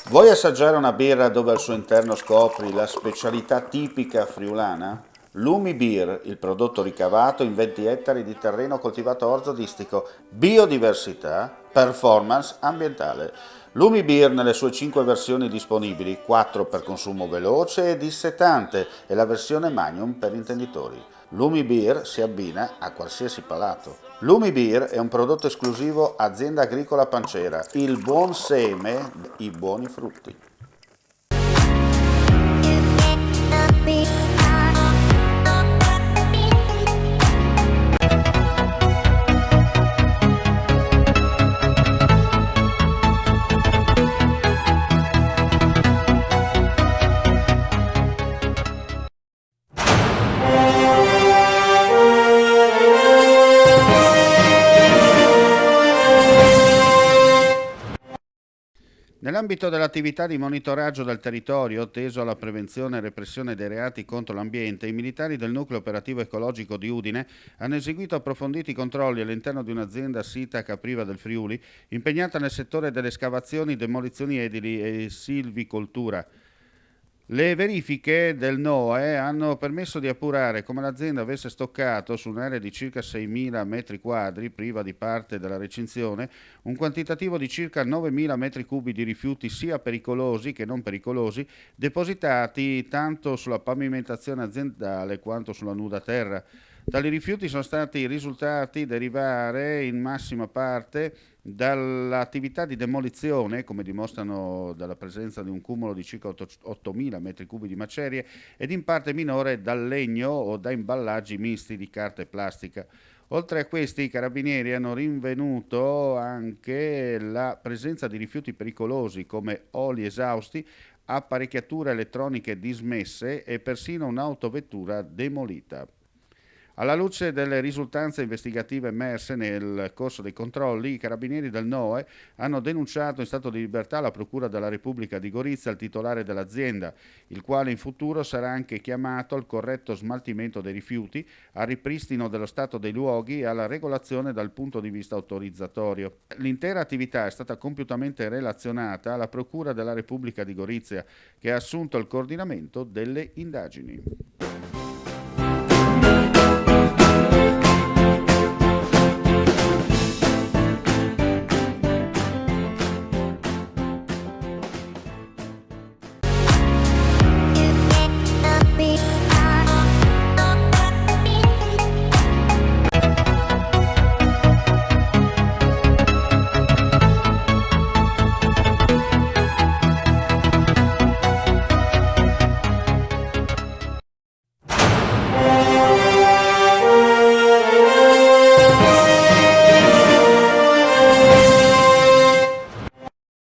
Vuoi assaggiare una birra dove al suo interno scopri la specialità tipica friulana? Lumi Beer, il prodotto ricavato in 20 ettari di terreno coltivato orzodistico, biodiversità, performance ambientale. Lumi Beer nelle sue 5 versioni disponibili, 4 per consumo veloce e dissetante e la versione Magnum per intenditori. Lumi Beer si abbina a qualsiasi palato. Lumi Beer è un prodotto esclusivo Azienda Agricola Pancera, il buon seme, i buoni frutti. Nell'ambito dell'attività di monitoraggio del territorio teso alla prevenzione e repressione dei reati contro l'ambiente, i militari del Nucleo Operativo Ecologico di Udine hanno eseguito approfonditi controlli all'interno di un'azienda sita a Capriva del Friuli, impegnata nel settore delle escavazioni, demolizioni edili e silvicoltura. Le verifiche del NOE hanno permesso di appurare come l'azienda avesse stoccato su un'area di circa 6.000 metri quadri, priva di parte della recinzione, un quantitativo di circa 9.000 metri cubi di rifiuti sia pericolosi che non pericolosi, depositati tanto sulla pavimentazione aziendale quanto sulla nuda terra. Tali rifiuti sono stati risultati derivare in massima parte dall'attività di demolizione, come dimostrano dalla presenza di un cumulo di circa 8.000 metri cubi di macerie, ed in parte minore dal legno o da imballaggi misti di carta e plastica. Oltre a questi, i carabinieri hanno rinvenuto anche la presenza di rifiuti pericolosi come oli esausti, apparecchiature elettroniche dismesse e persino un'autovettura demolita. Alla luce delle risultanze investigative emerse nel corso dei controlli, i carabinieri del NOE hanno denunciato in stato di libertà alla Procura della Repubblica di Gorizia il titolare dell'azienda, il quale in futuro sarà anche chiamato al corretto smaltimento dei rifiuti, al ripristino dello stato dei luoghi e alla regolazione dal punto di vista autorizzatorio. L'intera attività è stata compiutamente relazionata alla Procura della Repubblica di Gorizia, che ha assunto il coordinamento delle indagini.